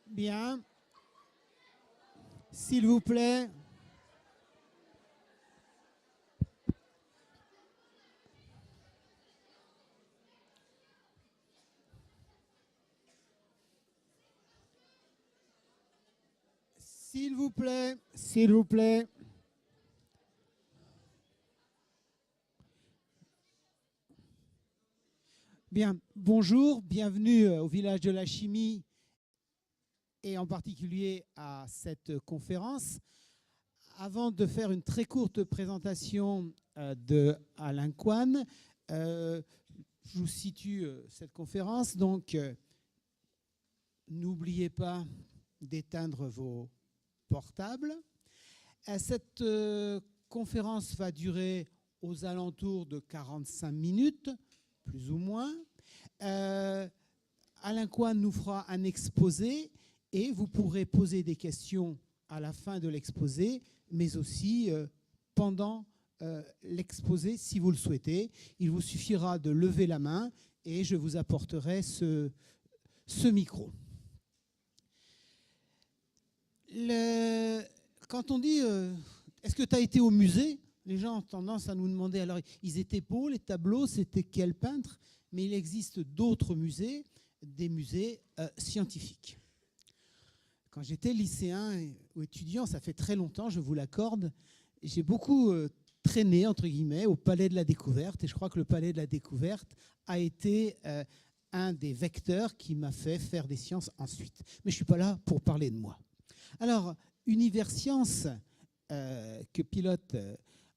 Bien. S'il vous plaît. S'il vous plaît. S'il vous plaît. Bien, bonjour, bienvenue au village de la chimie et en particulier à cette conférence. Avant de faire une très courte présentation de Alain Coine, je vous situe cette conférence. Donc, n'oubliez pas d'éteindre vos portables. Cette conférence va durer aux alentours de 45 minutes, plus ou moins. Alain Coine nous fera un exposé et vous pourrez poser des questions à la fin de l'exposé, mais aussi pendant l'exposé si vous le souhaitez. Il vous suffira de lever la main et je vous apporterai ce micro. Quand on dit est-ce que tu as été au musée, les gens ont tendance à nous demander, alors ils étaient beaux les tableaux, c'était quel peintre? Mais il existe d'autres musées, des musées scientifiques. Quand j'étais lycéen ou étudiant, ça fait très longtemps, je vous l'accorde, j'ai beaucoup traîné, entre guillemets, au Palais de la Découverte. Et je crois que le Palais de la Découverte a été un des vecteurs qui m'a fait faire des sciences ensuite. Mais je ne suis pas là pour parler de moi. Alors, Universcience, que pilote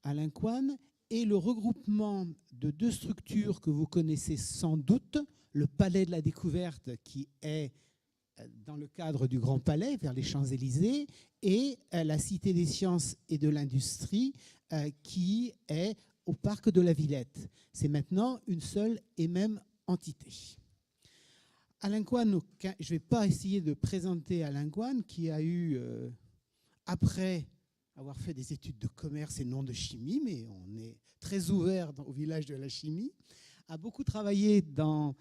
Alain Coine, est le regroupement de deux structures que vous connaissez sans doute, le Palais de la Découverte qui est dans le cadre du Grand Palais, vers les Champs-Élysées, et la Cité des Sciences et de l'Industrie qui est au Parc de la Villette. C'est maintenant une seule et même entité. Alain Coine, je ne vais pas essayer de présenter Alain Coine, qui a eu, après avoir fait des études de commerce et non de chimie, mais on est très ouvert au village de la chimie, a beaucoup travaillé dans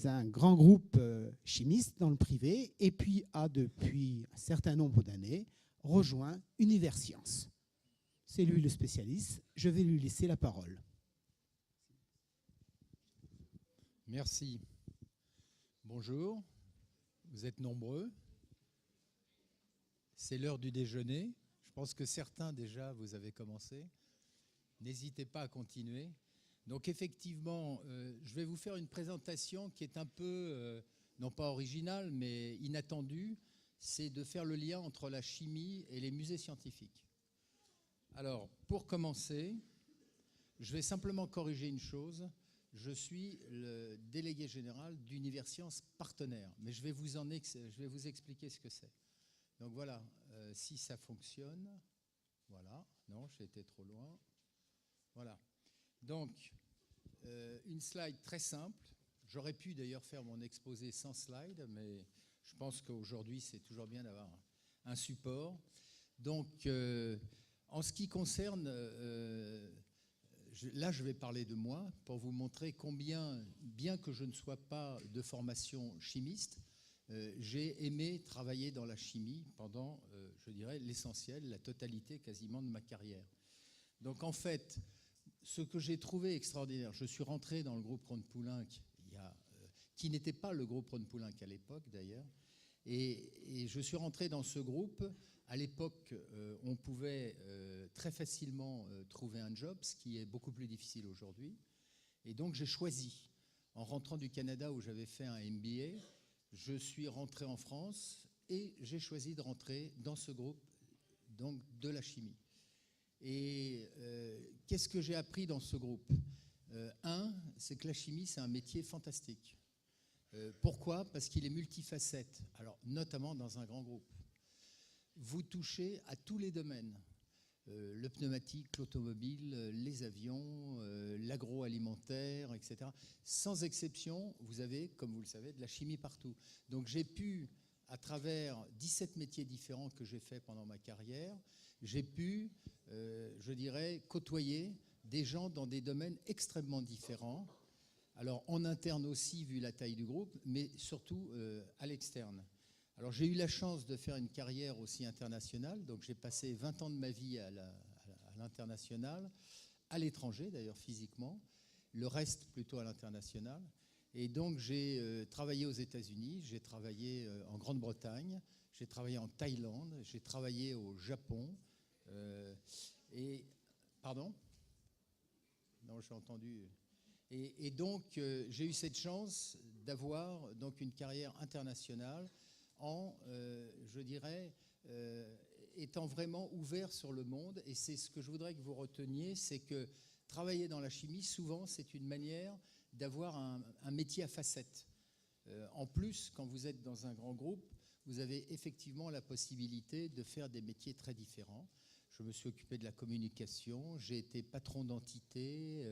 un grand groupe chimiste dans le privé et puis a, depuis un certain nombre d'années, rejoint Universcience. C'est lui le spécialiste. Je vais lui laisser la parole. Merci. Bonjour. Vous êtes nombreux. C'est l'heure du déjeuner. Je pense que certains, déjà, vous avez commencé. N'hésitez pas à continuer. Donc, effectivement, je vais vous faire une présentation qui est un peu, non pas originale, mais inattendue. C'est de faire le lien entre la chimie et les musées scientifiques. Alors, pour commencer, je vais simplement corriger une chose. Je suis le délégué général d'Universcience Partenaire, mais je vais vous expliquer ce que c'est. Donc voilà, si ça fonctionne, voilà, non, j'ai été trop loin, voilà. Donc, une slide très simple. J'aurais pu d'ailleurs faire mon exposé sans slide, mais je pense qu'aujourd'hui, c'est toujours bien d'avoir un support. Donc, en ce qui concerne, là, je vais parler de moi pour vous montrer combien, bien que je ne sois pas de formation chimiste, j'ai aimé travailler dans la chimie pendant, je dirais, l'essentiel, la totalité quasiment de ma carrière. Donc en fait, ce que j'ai trouvé extraordinaire, je suis rentré dans le groupe Rhône-Poulenc, qui n'était pas le groupe Rhône-Poulenc à l'époque d'ailleurs, et je suis rentré dans ce groupe. À l'époque, on pouvait très facilement trouver un job, ce qui est beaucoup plus difficile aujourd'hui. Et donc j'ai choisi, en rentrant du Canada où j'avais fait un MBA, je suis rentré en France et j'ai choisi de rentrer dans ce groupe donc, de la chimie. Et qu'est-ce que j'ai appris dans ce groupe? C'est que la chimie, c'est un métier fantastique. Pourquoi? Parce qu'il est multifacette, alors notamment dans un grand groupe. Vous touchez à tous les domaines. Le pneumatique, l'automobile, les avions, l'agroalimentaire, etc. Sans exception, vous avez, comme vous le savez, de la chimie partout. Donc j'ai pu, à travers 17 métiers différents que j'ai fait pendant ma carrière, j'ai pu, je dirais, côtoyer des gens dans des domaines extrêmement différents. Alors en interne aussi, vu la taille du groupe, mais surtout à l'externe. Alors j'ai eu la chance de faire une carrière aussi internationale, donc j'ai passé 20 ans de ma vie à l'international, à l'étranger d'ailleurs physiquement, le reste plutôt à l'international. Et donc j'ai travaillé aux États-Unis, j'ai travaillé en Grande-Bretagne, j'ai travaillé en Thaïlande, j'ai travaillé au Japon. Et pardon ? Non, j'ai entendu. Et donc j'ai eu cette chance d'avoir donc une carrière internationale en, je dirais, étant vraiment ouvert sur le monde. Et c'est ce que je voudrais que vous reteniez, c'est que travailler dans la chimie, souvent, c'est une manière d'avoir un métier à facettes. En plus, quand vous êtes dans un grand groupe, vous avez effectivement la possibilité de faire des métiers très différents. Je me suis occupé de la communication, j'ai été patron d'entité,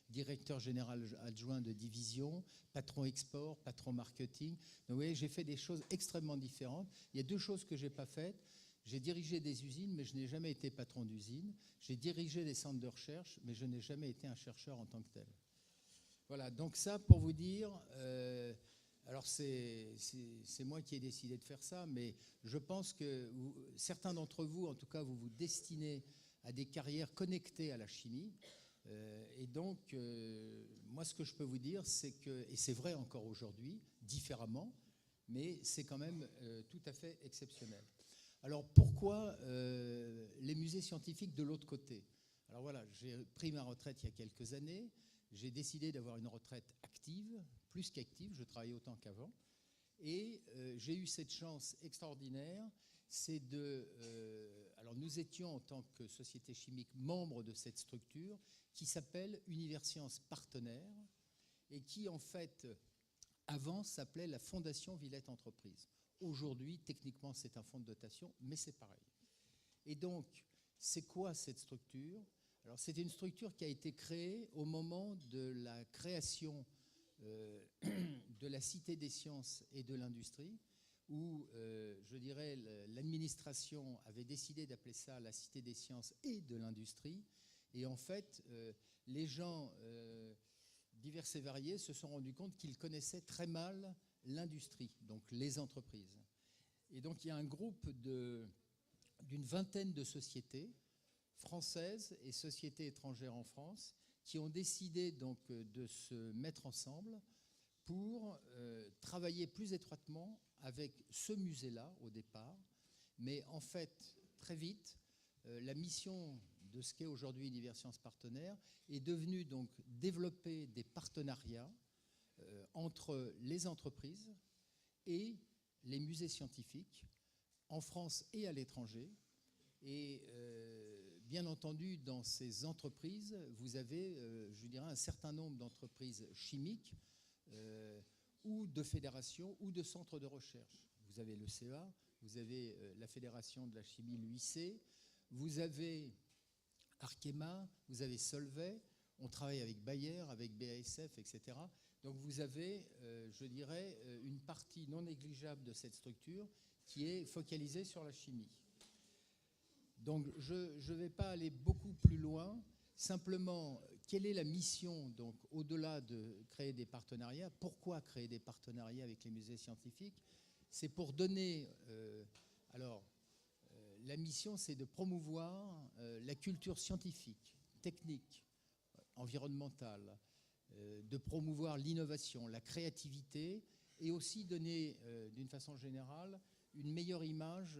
directeur général adjoint de division, patron export, patron marketing. Donc vous voyez, j'ai fait des choses extrêmement différentes. Il y a deux choses que je n'ai pas faites. J'ai dirigé des usines, mais je n'ai jamais été patron d'usine. J'ai dirigé des centres de recherche, mais je n'ai jamais été un chercheur en tant que tel. Voilà, donc ça pour vous dire, alors c'est moi qui ai décidé de faire ça, mais je pense que certains d'entre vous, en tout cas, vous vous destinez à des carrières connectées à la chimie. Et donc, moi, ce que je peux vous dire, c'est que, et c'est vrai encore aujourd'hui, différemment, mais c'est quand même tout à fait exceptionnel. Alors, pourquoi les musées scientifiques de l'autre côté ? Alors voilà, j'ai pris ma retraite il y a quelques années. J'ai décidé d'avoir une retraite active, plus qu'active, je travaille autant qu'avant. Et j'ai eu cette chance extraordinaire, c'est de... alors nous étions en tant que société chimique membres de cette structure qui s'appelle Universcience Partenaires et qui en fait, avant, s'appelait la Fondation Villette Entreprise. Aujourd'hui, techniquement, c'est un fonds de dotation, mais c'est pareil. Et donc, c'est quoi cette structure ? Alors, c'est une structure qui a été créée au moment de la création de la Cité des sciences et de l'industrie, où, je dirais, l'administration avait décidé d'appeler ça la Cité des sciences et de l'industrie. Et en fait, les gens divers et variés se sont rendus compte qu'ils connaissaient très mal l'industrie, donc les entreprises. Et donc, il y a un groupe d'une vingtaine de sociétés françaises et sociétés étrangères en France qui ont décidé donc de se mettre ensemble pour travailler plus étroitement avec ce musée-là au départ. Mais en fait, très vite, la mission de ce qu'est aujourd'hui Universcience Partenaires est devenue donc développer des partenariats entre les entreprises et les musées scientifiques en France et à l'étranger. Et bien entendu, dans ces entreprises, vous avez, je dirais, un certain nombre d'entreprises chimiques ou de fédérations ou de centres de recherche. Vous avez le CEA, vous avez la Fédération de la chimie, l'UIC, vous avez Arkema, vous avez Solvay, on travaille avec Bayer, avec BASF, etc. Donc vous avez, je dirais, une partie non négligeable de cette structure qui est focalisée sur la chimie. Donc je ne vais pas aller beaucoup plus loin. Simplement, quelle est la mission, donc, au-delà de créer des partenariats ? Pourquoi créer des partenariats avec les musées scientifiques ? C'est pour donner... la mission, c'est de promouvoir la culture scientifique, technique, environnementale, de promouvoir l'innovation, la créativité, et aussi donner, d'une façon générale, une meilleure image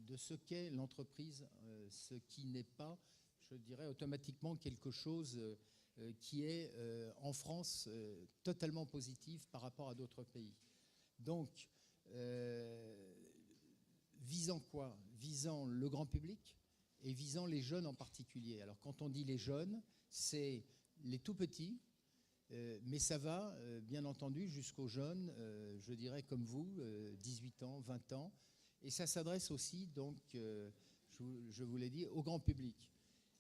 de ce qu'est l'entreprise, ce qui n'est pas, je dirais, automatiquement quelque chose qui est, en France, totalement positif par rapport à d'autres pays. Donc, visant quoi ? Visant le grand public et visant les jeunes en particulier. Alors, quand on dit les jeunes, c'est les tout petits, mais ça va, bien entendu, jusqu'aux jeunes, je dirais comme vous, 18 ans, 20 ans. Et ça s'adresse aussi, donc, je vous l'ai dit, au grand public.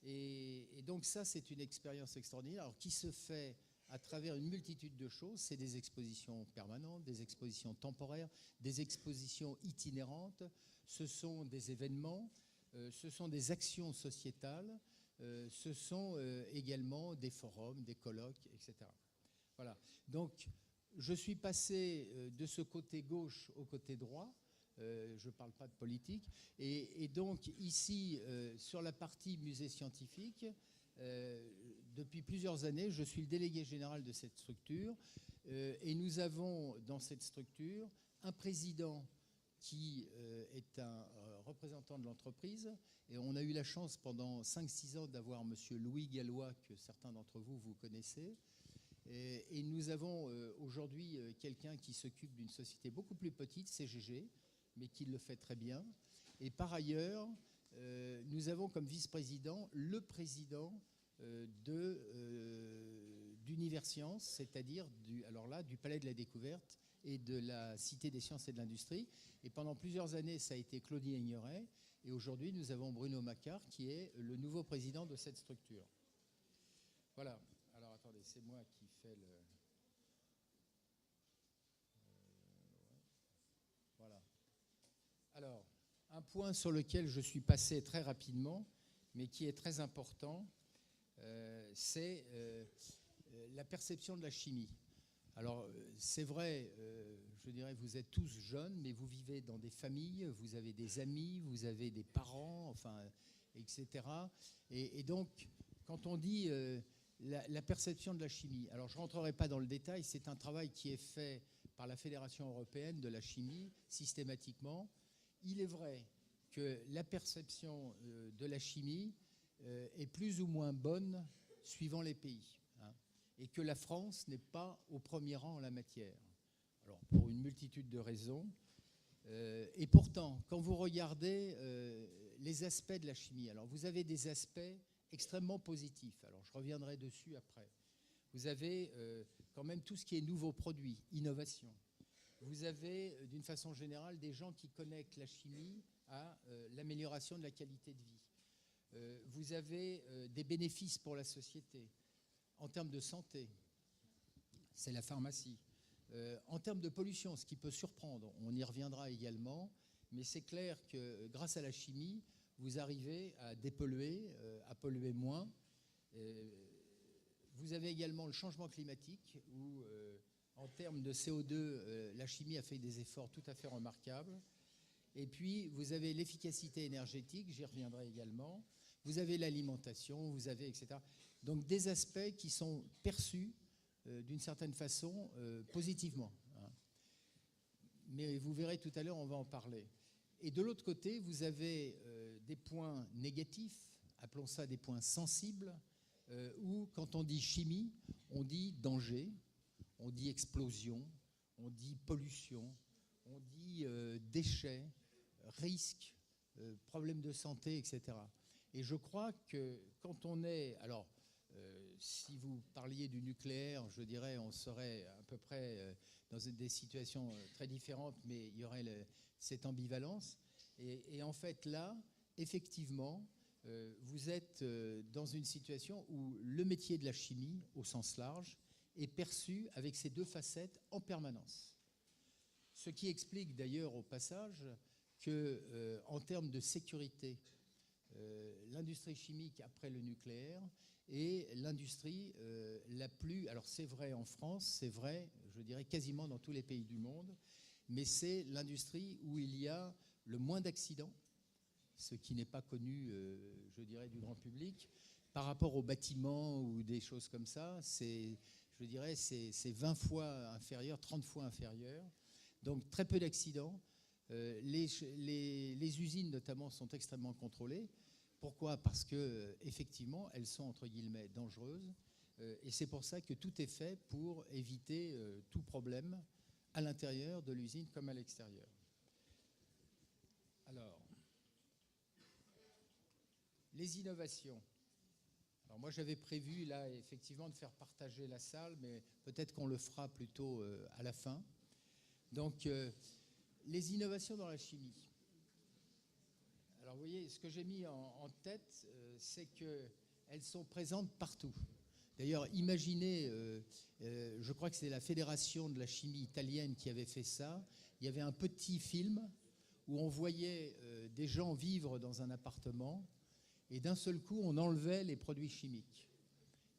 Et donc ça, c'est une expérience extraordinaire, alors, qui se fait à travers une multitude de choses. C'est des expositions permanentes, des expositions temporaires, des expositions itinérantes. Ce sont des événements, ce sont des actions sociétales, ce sont également des forums, des colloques, etc. Voilà. Donc, je suis passé de ce côté gauche au côté droit. je ne parle pas de politique. Et donc ici, sur la partie musée scientifique, depuis plusieurs années, je suis le délégué général de cette structure. Et nous avons dans cette structure un président qui est un représentant de l'entreprise. Et on a eu la chance pendant 5-6 ans d'avoir M. Louis Gallois, que certains d'entre vous connaissez. Et nous avons aujourd'hui quelqu'un qui s'occupe d'une société beaucoup plus petite, CGG, mais qui le fait très bien. Et par ailleurs, nous avons comme vice-président le président d'Universcience, c'est-à-dire du Palais de la Découverte et de la Cité des Sciences et de l'Industrie. Et pendant plusieurs années, ça a été Claudie Aigneret. Et aujourd'hui, nous avons Bruno Macquart, qui est le nouveau président de cette structure. Voilà. Alors, attendez, c'est moi qui fais le... Voilà. Alors, un point sur lequel je suis passé très rapidement, mais qui est très important, c'est la perception de la chimie. Alors, c'est vrai, je dirais, vous êtes tous jeunes, mais vous vivez dans des familles, vous avez des amis, vous avez des parents, enfin, etc. Et donc, quand on dit la perception de la chimie, alors je ne rentrerai pas dans le détail, c'est un travail qui est fait par la Fédération européenne de la chimie, systématiquement. Il est vrai que la perception de la chimie est plus ou moins bonne suivant les pays, hein, et que la France n'est pas au premier rang en la matière. Alors, pour une multitude de raisons. Et pourtant, quand vous regardez les aspects de la chimie, alors vous avez des aspects extrêmement positifs. Alors, je reviendrai dessus après. Vous avez quand même tout ce qui est nouveaux produits, innovation. Vous avez, d'une façon générale, des gens qui connectent la chimie à l'amélioration de la qualité de vie. Vous avez des bénéfices pour la société. En termes de santé, c'est la pharmacie. En termes de pollution, ce qui peut surprendre, on y reviendra également, mais c'est clair que grâce à la chimie, vous arrivez à dépolluer, à polluer moins. Vous avez également le changement climatique, où en termes de CO2, la chimie a fait des efforts tout à fait remarquables. Et puis, vous avez l'efficacité énergétique, j'y reviendrai également. Vous avez l'alimentation, vous avez, etc. Donc, des aspects qui sont perçus d'une certaine façon positivement, hein. Mais vous verrez tout à l'heure, on va en parler. Et de l'autre côté, vous avez des points négatifs, appelons ça des points sensibles, où quand on dit chimie, on dit danger, on dit explosion, on dit pollution, on dit déchets, risques, problèmes de santé, etc. Et je crois que quand on est... Alors, si vous parliez du nucléaire, je dirais on serait à peu près dans des situations très différentes, mais il y aurait cette ambivalence. Et en fait, là, effectivement, vous êtes dans une situation où le métier de la chimie, au sens large, est perçu avec ces deux facettes en permanence. Ce qui explique d'ailleurs au passage qu'en termes de sécurité, l'industrie chimique après le nucléaire est l'industrie la plus... Alors c'est vrai en France, c'est vrai, je dirais quasiment dans tous les pays du monde, mais c'est l'industrie où il y a le moins d'accidents, ce qui n'est pas connu, je dirais, du grand public. Par rapport aux bâtiments ou des choses comme ça, je dirais c'est 20 fois inférieur, 30 fois inférieur. Donc très peu d'accidents. Les usines notamment sont extrêmement contrôlées. Pourquoi ? Parce qu'effectivement, elles sont entre guillemets dangereuses. Et c'est pour ça que tout est fait pour éviter tout problème à l'intérieur de l'usine comme à l'extérieur. Alors, les innovations. Alors moi, j'avais prévu là effectivement de faire partager la salle, mais peut-être qu'on le fera plutôt à la fin. Donc, les innovations dans la chimie. Alors, vous voyez, ce que j'ai mis en tête, c'est qu'elles sont présentes partout. D'ailleurs, imaginez, je crois que c'est la Fédération de la chimie italienne qui avait fait ça. Il y avait un petit film où on voyait des gens vivre dans un appartement et d'un seul coup, on enlevait les produits chimiques.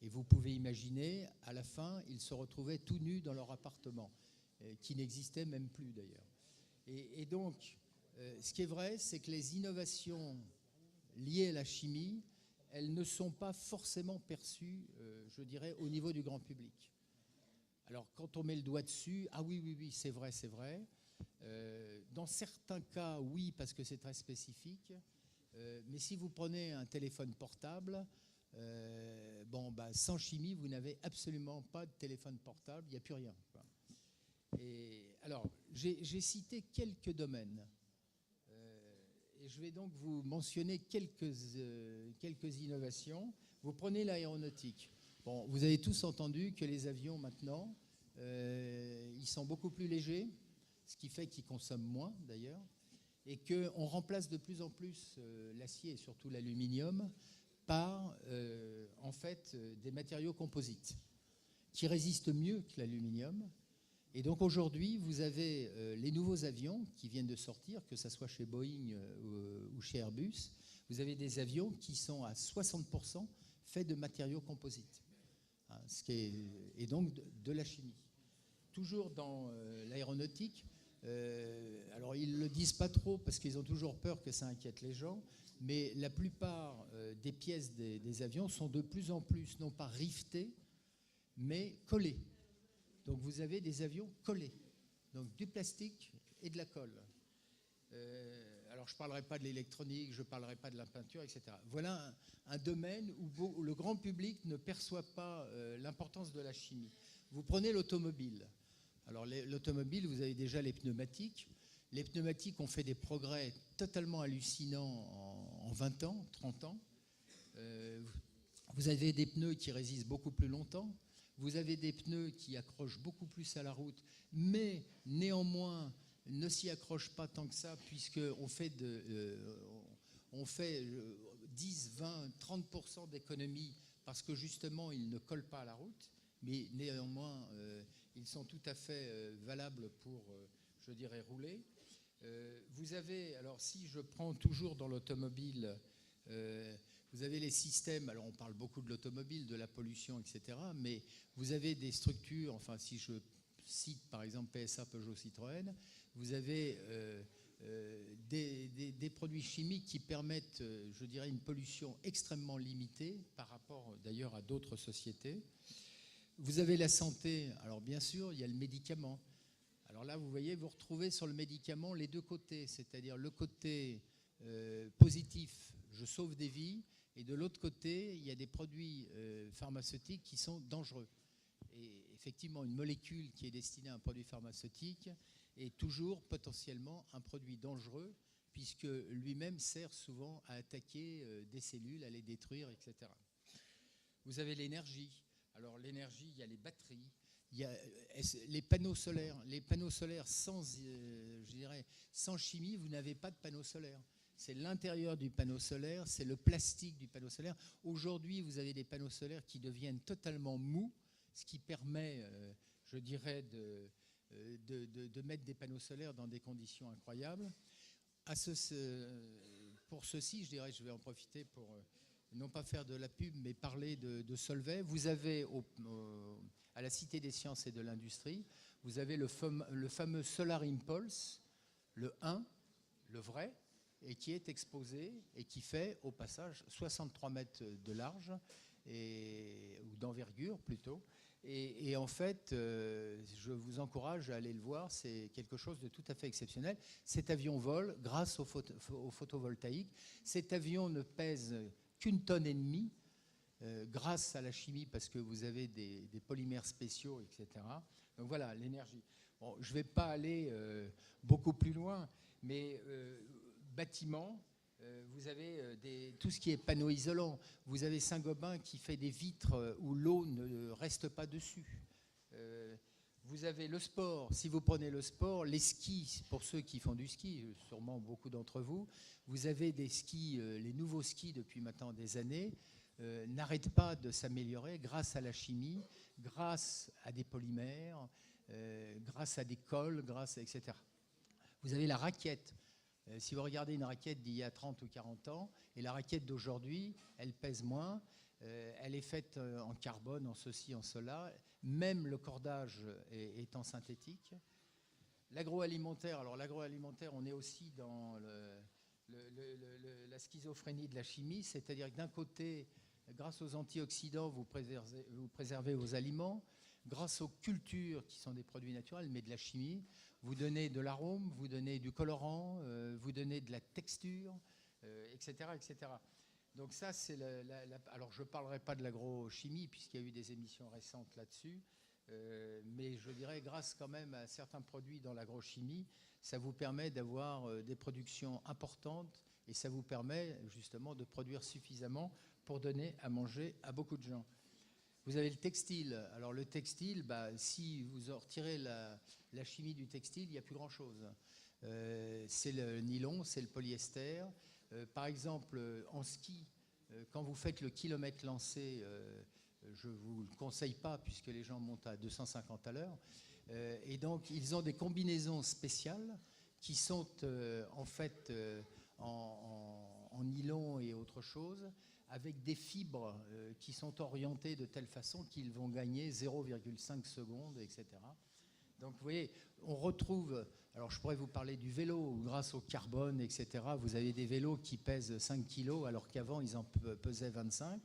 Et vous pouvez imaginer, à la fin, ils se retrouvaient tout nus dans leur appartement, qui n'existait même plus d'ailleurs. Et donc, Ce qui est vrai, c'est que les innovations liées à la chimie, elles ne sont pas forcément perçues, je dirais, au niveau du grand public. Alors, quand on met le doigt dessus, ah oui, oui, oui, c'est vrai, c'est vrai. Dans certains cas, oui, parce que c'est très spécifique. Mais si vous prenez un téléphone portable, sans chimie, vous n'avez absolument pas de téléphone portable, il n'y a plus rien, quoi. Et alors, j'ai cité quelques domaines. Et je vais donc vous mentionner quelques innovations. Vous prenez l'aéronautique. Bon, vous avez tous entendu que les avions, maintenant, ils sont beaucoup plus légers, ce qui fait qu'ils consomment moins, d'ailleurs, et qu'on remplace de plus en plus l'acier et surtout l'aluminium par, des matériaux composites qui résistent mieux que l'aluminium. Et donc aujourd'hui, vous avez les nouveaux avions qui viennent de sortir, que ce soit chez Boeing ou chez Airbus. Vous avez des avions qui sont à 60% faits de matériaux composites, hein, et donc de la chimie. Toujours dans l'aéronautique, alors ils ne le disent pas trop parce qu'ils ont toujours peur que ça inquiète les gens, mais la plupart des pièces des avions sont de plus en plus, non pas rivetées, mais collées. Donc vous avez des avions collés, donc du plastique et de la colle. Alors je ne parlerai pas de l'électronique, je ne parlerai pas de la peinture, etc. Voilà un domaine où le grand public ne perçoit pas l'importance de la chimie. Vous prenez l'automobile. Alors l'automobile, vous avez déjà les pneumatiques. Les pneumatiques ont fait des progrès totalement hallucinants en 20 ans, 30 ans. Vous avez des pneus qui résistent beaucoup plus longtemps. Vous avez des pneus qui accrochent beaucoup plus à la route, mais néanmoins ne s'y accrochent pas tant que ça, puisqu'on fait 10, 20, 30% d'économie parce que justement ils ne collent pas à la route, mais néanmoins ils sont tout à fait valables pour, je dirais, rouler. Vous avez, alors si je prends toujours dans l'automobile, vous avez les systèmes, alors on parle beaucoup de l'automobile, de la pollution, etc., mais vous avez des structures, enfin si je cite par exemple PSA, Peugeot, Citroën, vous avez des produits chimiques qui permettent, je dirais, une pollution extrêmement limitée par rapport d'ailleurs à d'autres sociétés. Vous avez la santé, alors bien sûr, il y a le médicament. Alors là, vous voyez, vous retrouvez sur le médicament les deux côtés, c'est-à-dire le côté positif, je sauve des vies, et de l'autre côté, il y a des produits pharmaceutiques qui sont dangereux. Et effectivement, une molécule qui est destinée à un produit pharmaceutique est toujours potentiellement un produit dangereux, puisque lui-même sert souvent à attaquer des cellules, à les détruire, etc. Vous avez l'énergie. Alors l'énergie, il y a les batteries, il y a les panneaux solaires. Les panneaux solaires sans chimie, vous n'avez pas de panneaux solaires. C'est l'intérieur du panneau solaire, c'est le plastique du panneau solaire. Aujourd'hui, vous avez des panneaux solaires qui deviennent totalement mous, ce qui permet, je dirais, de mettre des panneaux solaires dans des conditions incroyables. Pour ceci, je dirais, je vais en profiter pour non pas faire de la pub, mais parler de Solvay. Vous avez à la Cité des Sciences et de l'Industrie, vous avez le fameux Solar Impulse, le 1, le vrai, et qui est exposé et qui fait au passage 63 mètres de large, ou d'envergure plutôt. Et en fait, je vous encourage à aller le voir, c'est quelque chose de tout à fait exceptionnel. Cet avion vole grâce au photovoltaïque. Cet avion ne pèse qu'1,5 tonne, grâce à la chimie, parce que vous avez des polymères spéciaux, etc. Donc voilà, l'énergie. Bon, je ne vais pas aller beaucoup plus loin, mais bâtiment, vous avez tout ce qui est panneaux isolants. Vous avez Saint-Gobain qui fait des vitres où l'eau ne reste pas dessus. Vous avez le sport. Si vous prenez le sport, les skis, pour ceux qui font du ski, sûrement beaucoup d'entre vous, vous avez des skis, les nouveaux skis depuis maintenant des années, n'arrêtent pas de s'améliorer grâce à la chimie, grâce à des polymères, grâce à des colles, etc. Vous avez la raquette. Si vous regardez une raquette d'il y a 30 ou 40 ans, et la raquette d'aujourd'hui, elle pèse moins, elle est faite en carbone, en ceci, en cela, même le cordage est en synthétique. L'agroalimentaire, alors l'agroalimentaire, on est aussi dans la schizophrénie de la chimie, c'est-à-dire que d'un côté, grâce aux antioxydants, vous préservez vos aliments, grâce aux cultures qui sont des produits naturels, mais de la chimie, vous donnez de l'arôme, vous donnez du colorant, vous donnez de la texture, etc., etc. Donc ça, c'est alors je ne parlerai pas de l'agrochimie, puisqu'il y a eu des émissions récentes là-dessus, mais je dirais, grâce quand même à certains produits dans l'agrochimie, ça vous permet d'avoir des productions importantes et ça vous permet justement de produire suffisamment pour donner à manger à beaucoup de gens. Vous avez le textile. Alors le textile, si vous retirez la chimie du textile, il n'y a plus grand-chose. C'est le nylon, c'est le polyester. Par exemple, en ski, quand vous faites le kilomètre lancé, je ne vous le conseille pas puisque les gens montent à 250 à l'heure. Et donc, ils ont des combinaisons spéciales qui sont en fait en nylon et autre chose, avec des fibres qui sont orientées de telle façon qu'ils vont gagner 0,5 secondes, etc. Donc, vous voyez, on retrouve... Alors, je pourrais vous parler du vélo, où grâce au carbone, etc., vous avez des vélos qui pèsent 5 kilos, alors qu'avant, ils en pesaient 25,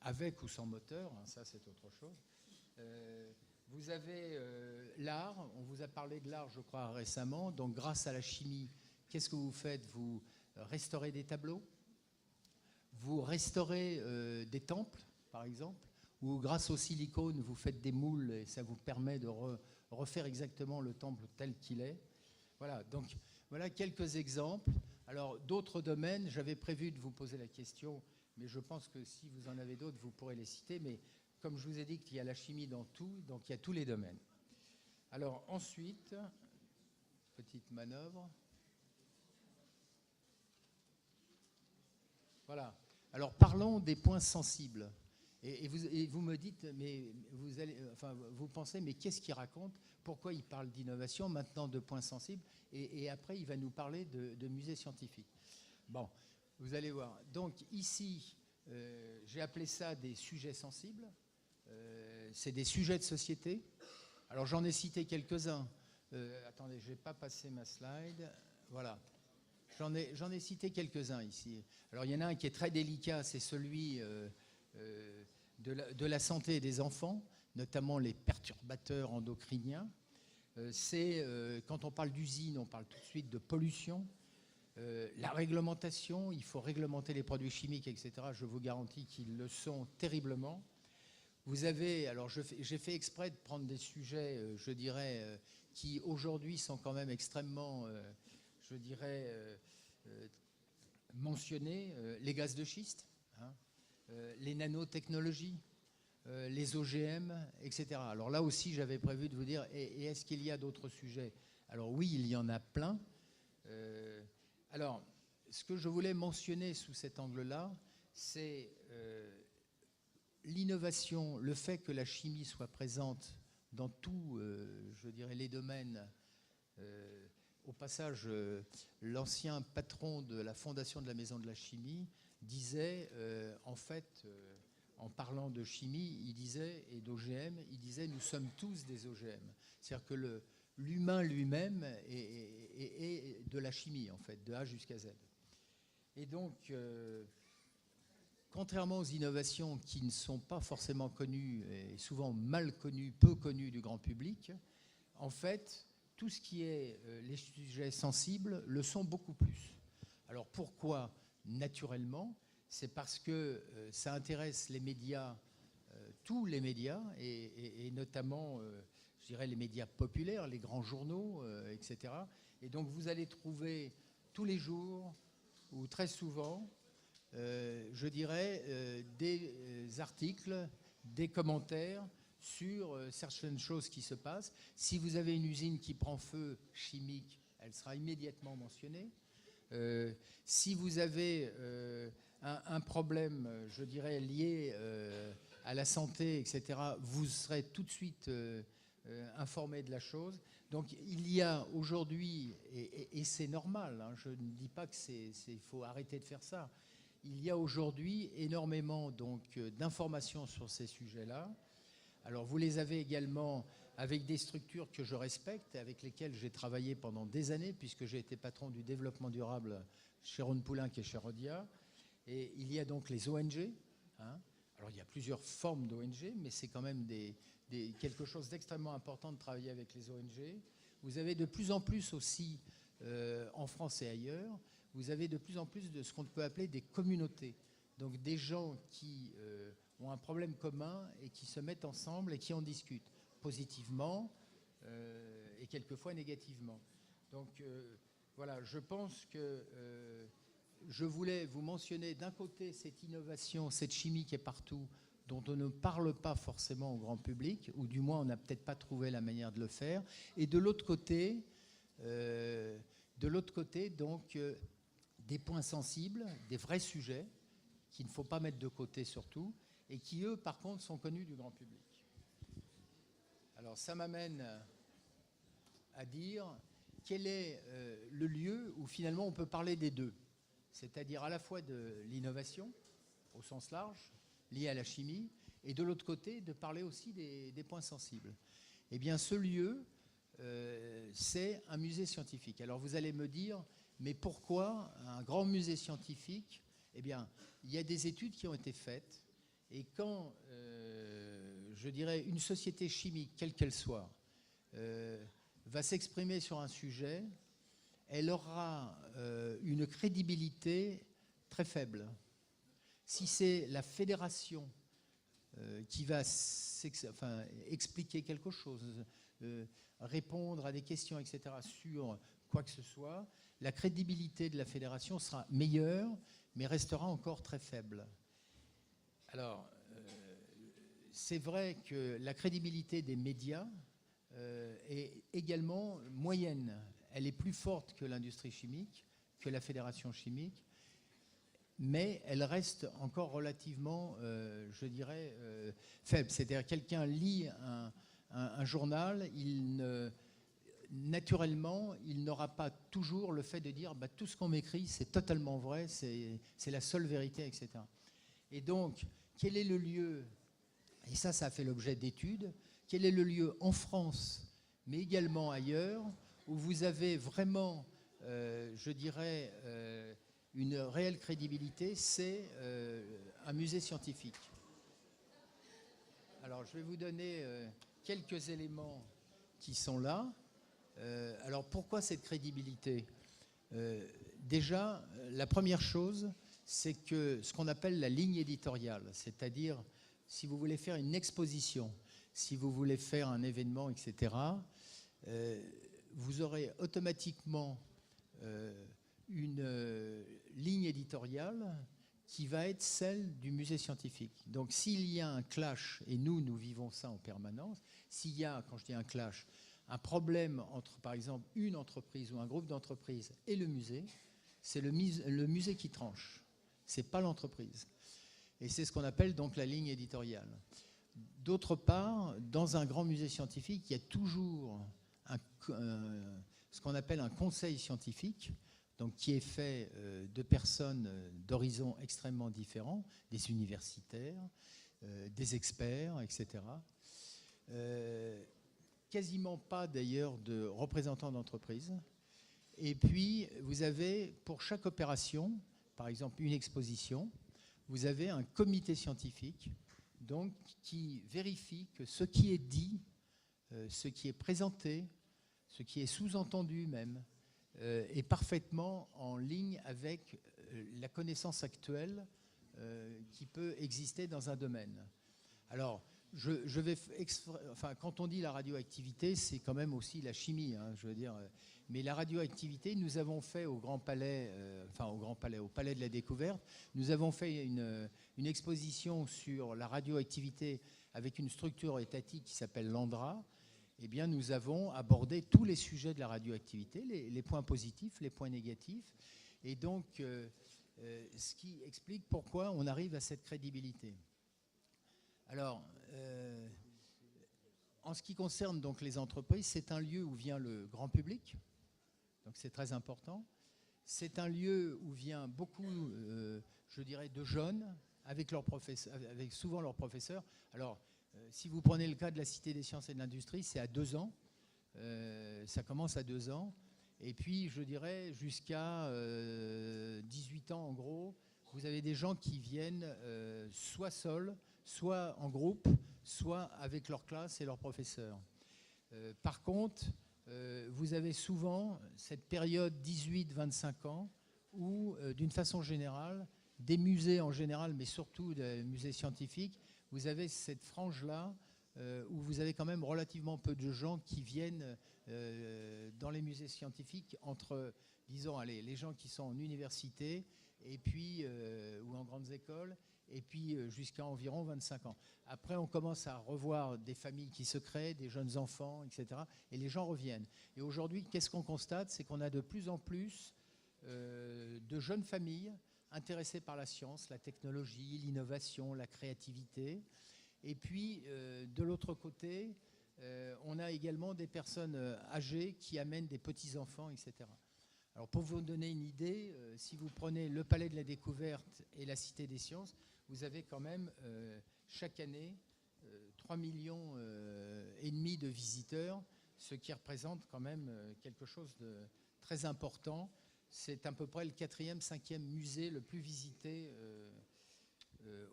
avec ou sans moteur, hein, ça, c'est autre chose. Vous avez l'art, on vous a parlé de l'art, je crois, récemment. Donc, grâce à la chimie, qu'est-ce que vous faites? Vous restaurez des tableaux, vous restaurez des temples, par exemple, ou grâce au silicone, vous faites des moules et ça vous permet de refaire exactement le temple tel qu'il est. Voilà, donc voilà quelques exemples. Alors, d'autres domaines, j'avais prévu de vous poser la question, mais je pense que si vous en avez d'autres, vous pourrez les citer. Mais comme je vous ai dit qu'il y a la chimie dans tout, donc il y a tous les domaines. Alors ensuite, petite manœuvre. Voilà. Alors parlons des points sensibles. Et vous me dites, mais vous pensez, mais qu'est-ce qu'il raconte? Pourquoi il parle d'innovation, maintenant de points sensibles, et après il va nous parler de musées scientifiques. Bon, vous allez voir. Donc ici, j'ai appelé ça des sujets sensibles. C'est des sujets de société. Alors j'en ai cité quelques-uns. Attendez, je ne vais pas passer ma slide. Voilà. J'en ai cité quelques-uns ici. Alors il y en a un qui est très délicat, c'est celui de la santé des enfants, notamment les perturbateurs endocriniens. Quand on parle d'usine, on parle tout de suite de pollution. La réglementation, il faut réglementer les produits chimiques, etc. Je vous garantis qu'ils le sont terriblement. Vous avez, alors j'ai fait exprès de prendre des sujets, je dirais, qui aujourd'hui sont quand même extrêmement, je dirais, mentionnés, les gaz de schiste, hein, les nanotechnologies, les OGM, etc. Alors là aussi, j'avais prévu de vous dire, et est-ce qu'il y a d'autres sujets? Alors oui, il y en a plein. Alors, ce que je voulais mentionner sous cet angle-là, c'est l'innovation, le fait que la chimie soit présente dans tous, je dirais, les domaines. Au passage, l'ancien patron de la fondation de la Maison de la Chimie disait, en fait, en parlant de chimie, il disait, et d'OGM, il disait, nous sommes tous des OGM. C'est-à-dire que l'humain lui-même est de la chimie, en fait, de A jusqu'à Z. Et donc, contrairement aux innovations qui ne sont pas forcément connues, et souvent mal connues, peu connues du grand public, en fait, tout ce qui est les sujets sensibles le sont beaucoup plus. Alors pourquoi? Naturellement, c'est parce que ça intéresse les médias, tous les médias, et notamment, je dirais, les médias populaires, les grands journaux, etc. Et donc vous allez trouver tous les jours, ou très souvent, je dirais, des articles, des commentaires sur certaines choses qui se passent. Si vous avez une usine qui prend feu chimique, elle sera immédiatement mentionnée. Si vous avez un problème, je dirais, lié à la santé, etc., vous serez tout de suite informé de la chose. Donc il y a aujourd'hui, et c'est normal, hein, je ne dis pas qu'il faut arrêter de faire ça, il y a aujourd'hui énormément d'informations sur ces sujets-là. Alors vous les avez également avec des structures que je respecte et avec lesquelles j'ai travaillé pendant des années, puisque j'ai été patron du développement durable chez Rhône Poulenc et chez Rhodia. Et il y a donc les ONG. Hein. Alors il y a plusieurs formes d'ONG, mais c'est quand même quelque chose d'extrêmement important de travailler avec les ONG. Vous avez de plus en plus aussi, en France et ailleurs, vous avez de plus en plus de ce qu'on peut appeler des communautés. Donc des gens qui ont un problème commun et qui se mettent ensemble et qui en discutent positivement et quelquefois négativement. Donc voilà, je pense que je voulais vous mentionner d'un côté cette innovation, cette chimie qui est partout, dont on ne parle pas forcément au grand public, ou du moins on n'a peut-être pas trouvé la manière de le faire, et de l'autre côté, donc des points sensibles, des vrais sujets qu'il ne faut pas mettre de côté surtout, et qui, eux, par contre, sont connus du grand public. Alors, ça m'amène à dire quel est le lieu où, finalement, on peut parler des deux, c'est-à-dire à la fois de l'innovation, au sens large, liée à la chimie, et de l'autre côté, de parler aussi des points sensibles. Eh bien, ce lieu, c'est un musée scientifique. Alors, vous allez me dire, mais pourquoi un grand musée scientifique? Eh bien, il y a des études qui ont été faites, et quand, je dirais, une société chimique, quelle qu'elle soit, va s'exprimer sur un sujet, elle aura une crédibilité très faible. Si c'est la fédération qui va expliquer quelque chose, répondre à des questions, etc., sur quoi que ce soit, la crédibilité de la fédération sera meilleure, mais restera encore très faible. Alors, c'est vrai que la crédibilité des médias est également moyenne. Elle est plus forte que l'industrie chimique, que la fédération chimique, mais elle reste encore relativement, je dirais, faible. C'est-à-dire quelqu'un lit un journal, naturellement, il n'aura pas toujours le fait de dire bah, tout ce qu'on m'écrit, c'est totalement vrai, c'est la seule vérité, etc. Et donc, quel est le lieu, et ça a fait l'objet d'études, quel est le lieu en France, mais également ailleurs, où vous avez vraiment, je dirais, une réelle crédibilité, c'est un musée scientifique. Alors, je vais vous donner quelques éléments qui sont là. Alors, pourquoi cette crédibilité? Déjà, la première chose, c'est que ce qu'on appelle la ligne éditoriale, c'est-à-dire si vous voulez faire une exposition, si vous voulez faire un événement, etc., vous aurez automatiquement une ligne éditoriale qui va être celle du musée scientifique. Donc s'il y a un clash, et nous vivons ça en permanence, s'il y a, quand je dis un clash, un problème entre, par exemple, une entreprise ou un groupe d'entreprises et le musée, c'est le musée qui tranche, c'est pas l'entreprise. Et c'est ce qu'on appelle donc la ligne éditoriale. D'autre part, dans un grand musée scientifique, il y a toujours ce qu'on appelle un conseil scientifique, donc qui est fait de personnes d'horizons extrêmement différents, des universitaires, des experts, etc. Quasiment pas d'ailleurs de représentants d'entreprise. Et puis, vous avez pour chaque opération, par exemple une exposition, vous avez un comité scientifique donc, qui vérifie que ce qui est dit, ce qui est présenté, ce qui est sous-entendu même, est parfaitement en ligne avec la connaissance actuelle qui peut exister dans un domaine. Alors, quand on dit la radioactivité, c'est quand même aussi la chimie, hein, je veux dire. Mais la radioactivité, nous avons fait au Grand Palais, au Palais de la Découverte, nous avons fait une exposition sur la radioactivité avec une structure étatique qui s'appelle l'ANDRA. Eh bien, nous avons abordé tous les sujets de la radioactivité, les points positifs, les points négatifs, et donc ce qui explique pourquoi on arrive à cette crédibilité. Alors, en ce qui concerne donc les entreprises, c'est un lieu où vient le grand public, donc c'est très important. C'est un lieu où vient beaucoup, je dirais, de jeunes avec souvent leurs professeurs. Alors, Si vous prenez le cas de la Cité des sciences et de l'industrie, c'est à 2 ans. Ça commence à 2 ans. Et puis, je dirais, jusqu'à 18 ans, en gros, vous avez des gens qui viennent soit seuls, soit en groupe, soit avec leur classe et leurs professeurs. Par contre, vous avez souvent cette période 18-25 ans où, d'une façon générale, des musées en général, mais surtout des musées scientifiques, vous avez cette frange-là où vous avez quand même relativement peu de gens qui viennent dans les musées scientifiques entre, disons, allez, les gens qui sont en université et puis, ou en grandes écoles, et puis jusqu'à environ 25 ans. Après, on commence à revoir des familles qui se créent, des jeunes enfants, etc. Et les gens reviennent. Et aujourd'hui, qu'est-ce qu'on constate? C'est qu'on a de plus en plus de jeunes familles intéressées par la science, la technologie, l'innovation, la créativité. Et puis, de l'autre côté, on a également des personnes âgées qui amènent des petits-enfants, etc. Alors, pour vous donner une idée, si vous prenez le Palais de la Découverte et la Cité des Sciences, vous avez quand même chaque année 3,5 millions de visiteurs, ce qui représente quand même quelque chose de très important. C'est à peu près le 4e, 5e musée le plus visité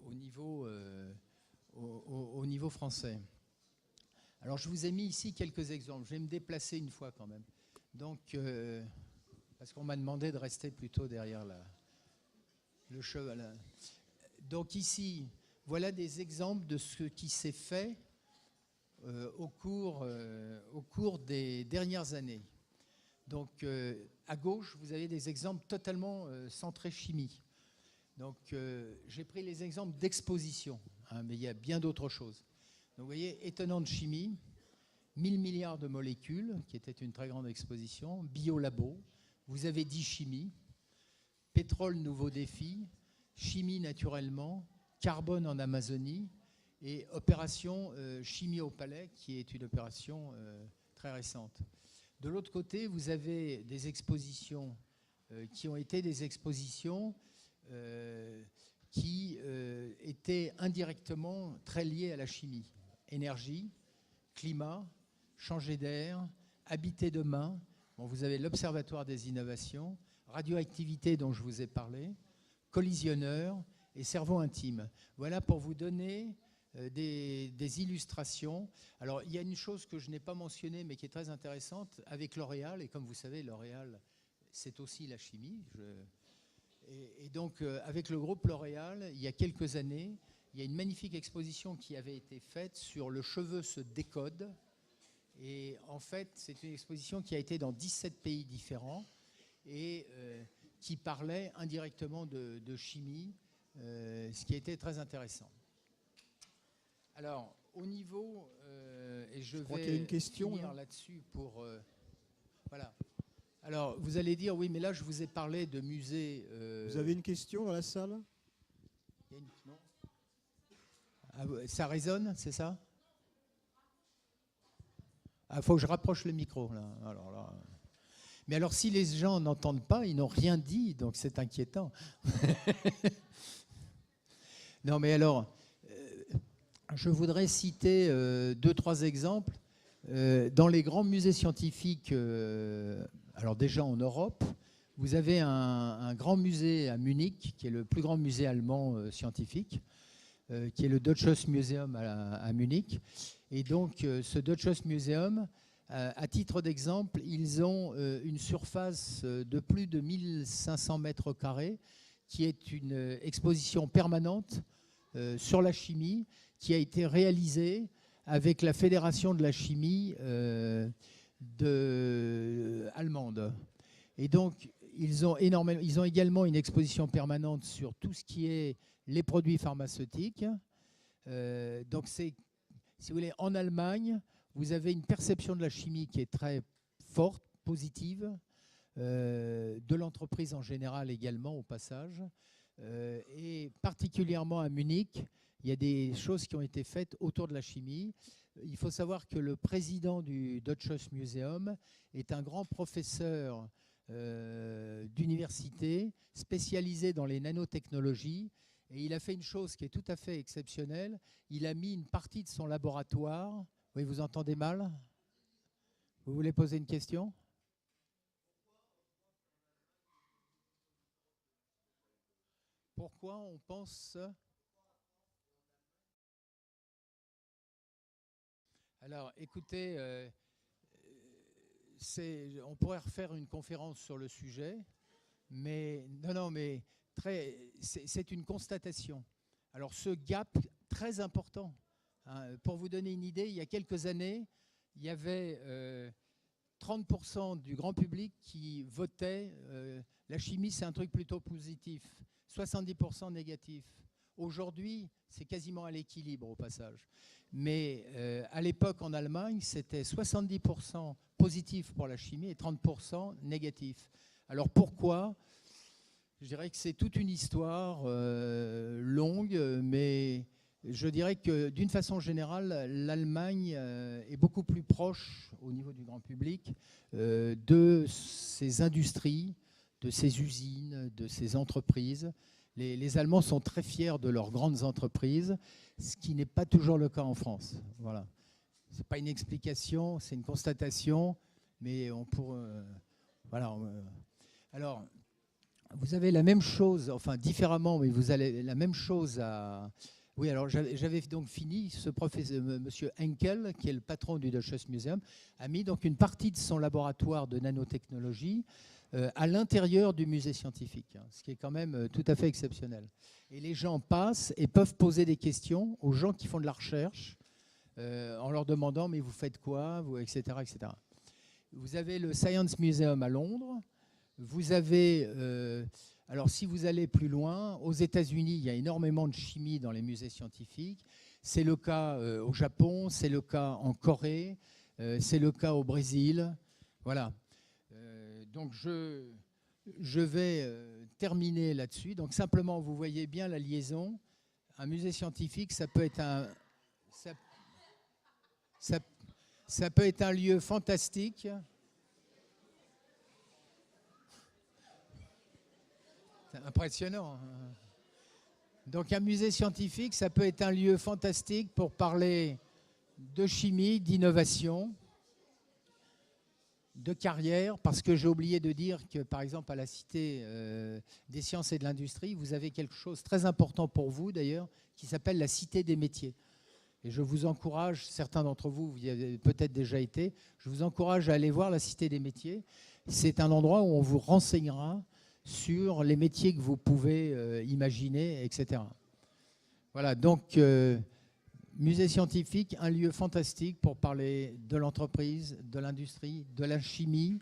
au niveau français. Alors, je vous ai mis ici quelques exemples. Je vais me déplacer une fois quand même. Donc, parce qu'on m'a demandé de rester plutôt derrière le cheval. Donc ici, voilà des exemples de ce qui s'est fait au cours des dernières années. Donc, à gauche, vous avez des exemples totalement centrés chimie. Donc, j'ai pris les exemples d'exposition, hein, mais il y a bien d'autres choses. Donc, vous voyez, étonnante chimie, 1000 milliards de molécules, qui était une très grande exposition, biolabo, vous avez dit chimie, pétrole, nouveau défi, chimie naturellement, carbone en Amazonie et opération chimie au Palais, qui est une opération très récente. De l'autre côté, vous avez des expositions qui ont été des expositions qui étaient indirectement très liées à la chimie. Énergie, climat, changer d'air, habiter demain. Bon, vous avez l'Observatoire des innovations, radioactivité dont je vous ai parlé, collisionneur et cerveau intime. Voilà pour vous donner des illustrations. Alors, il y a une chose que je n'ai pas mentionnée, mais qui est très intéressante, avec L'Oréal, et comme vous savez, L'Oréal, c'est aussi la chimie. Et donc, avec le groupe L'Oréal, il y a quelques années, il y a une magnifique exposition qui avait été faite sur le cheveu se décode. Et en fait, c'est une exposition qui a été dans 17 pays différents et qui parlait indirectement de chimie, ce qui a été très intéressant. Alors, au niveau, et je crois vais qu'il y a une question, finir là-dessus pour... voilà. Alors, vous allez dire, oui, mais là, je vous ai parlé de musées... Vous avez une question dans la salle? Non. Ah, ça résonne, c'est ça? Il faut que je rapproche le micro, là. Alors, là. Mais alors, si les gens n'entendent pas, ils n'ont rien dit, donc c'est inquiétant. Non, mais alors, je voudrais citer 2-3 exemples. Dans les grands musées scientifiques, alors déjà en Europe, vous avez un grand musée à Munich, qui est le plus grand musée allemand scientifique, qui est le Deutsches Museum à Munich. Et donc, ce Deutsches Museum, à titre d'exemple, ils ont une surface de plus de 1500 mètres carrés, qui est une exposition permanente sur la chimie, qui a été réalisée avec la Fédération de la chimie allemande. Et donc, ils ont également une exposition permanente sur tout ce qui est les produits pharmaceutiques. Donc, si vous voulez, en Allemagne, vous avez une perception de la chimie qui est très forte, positive, de l'entreprise en général également, au passage. Et particulièrement à Munich, il y a des choses qui ont été faites autour de la chimie. Il faut savoir que le président du Deutsches Museum est un grand professeur d'université spécialisé dans les nanotechnologies Et il a fait une chose qui est tout à fait exceptionnelle. Il a mis une partie de son laboratoire. Oui, vous entendez mal? Vous voulez poser une question? Pourquoi on pense... Alors, écoutez, on pourrait refaire une conférence sur le sujet, mais mais c'est une constatation. Alors, ce gap très important, hein, pour vous donner une idée, il y a quelques années, il y avait 30% du grand public qui votait la chimie, c'est un truc plutôt positif, 70% négatif. Aujourd'hui, c'est quasiment à l'équilibre au passage. Mais à l'époque, en Allemagne, c'était 70% positif pour la chimie et 30% négatif. Alors pourquoi? Je dirais que c'est toute une histoire longue, mais je dirais que d'une façon générale, l'Allemagne est beaucoup plus proche au niveau du grand public de ses industries, de ses usines, de ses entreprises. Les Allemands sont très fiers de leurs grandes entreprises, ce qui n'est pas toujours le cas en France. Voilà. Ce n'est pas une explication, c'est une constatation, mais on pourrait... voilà. Alors, vous avez la même chose, enfin différemment, mais vous avez la même chose à... Oui, alors j'avais donc fini, ce professeur, monsieur Henkel, qui est le patron du Deutsches Museum, a mis donc une partie de son laboratoire de nanotechnologie à l'intérieur du musée scientifique, hein, ce qui est quand même tout à fait exceptionnel. Et les gens passent et peuvent poser des questions aux gens qui font de la recherche en leur demandant « mais vous faites quoi ?» etc., etc. Vous avez le Science Museum à Londres. Vous avez, alors si vous allez plus loin, aux États-Unis, il y a énormément de chimie dans les musées scientifiques. C'est le cas au Japon, c'est le cas en Corée, c'est le cas au Brésil. Voilà. Donc je vais terminer là-dessus. Donc simplement, vous voyez bien la liaison. Un musée scientifique, ça peut être ça peut être un lieu fantastique. C'est impressionnant. Donc un musée scientifique, ça peut être un lieu fantastique pour parler de chimie, d'innovation, de carrière, parce que j'ai oublié de dire que, par exemple, à la Cité des sciences et de l'industrie, vous avez quelque chose de très important pour vous, d'ailleurs, qui s'appelle la Cité des métiers. Et je vous encourage, certains d'entre vous, vous y avez peut-être déjà été, je vous encourage à aller voir la Cité des métiers. C'est un endroit où on vous renseignera sur les métiers que vous pouvez imaginer, etc. Voilà, donc... musée scientifique, un lieu fantastique pour parler de l'entreprise, de l'industrie, de la chimie,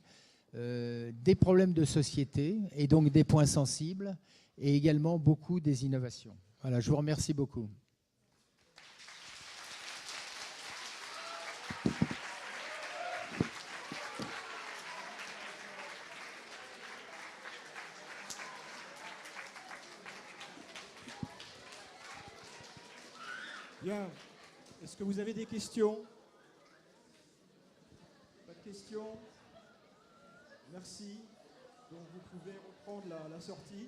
des problèmes de société et donc des points sensibles et également beaucoup des innovations. Voilà, je vous remercie beaucoup. Bien. Est-ce que vous avez des questions? Pas de questions? Merci. Donc vous pouvez reprendre la sortie.